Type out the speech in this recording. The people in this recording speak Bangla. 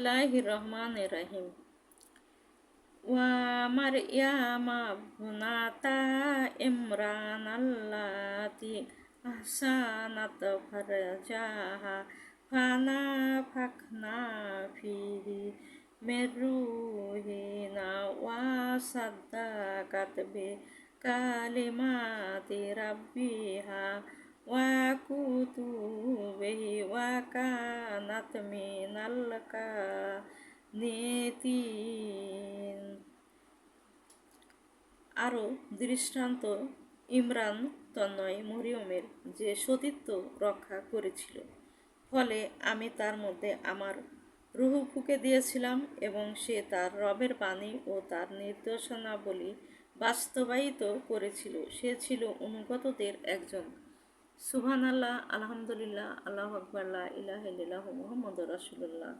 বিসমিল্লাহির রহমানির রহিম। ওয়া মারইয়ামা বুনাতা ইমরান আল্লাতি আহসানাত ফারজাহা ফানাফাখনা ফিহি মির রূহিনা ওয়া সাদ্দাকাত বিকালিমাতি রাব্বিহা ওয়া কুতুবিহি ওয়া কানাত মিনাল কানিতিন। আরও দৃষ্টান্ত ইমরান তনয় মরিয়মের যে সতীত্ব রক্ষা করেছিল, ফলে আমি তার মধ্যে আমার রূহ ফুঁকে দিয়েছিলাম এবং সে তার রবের বাণী ও তার নির্দেশনাবলী বাস্তবায়িত করেছিল। সে ছিল অনুগতদের একজন। সুবহানাল্লাহ, আলহামদুলিল্লাহ, আল্লাহু আকবার, লা ইলাহা ইল্লাল্লাহু মুহাম্মাদুর রাসূলুল্লাহ।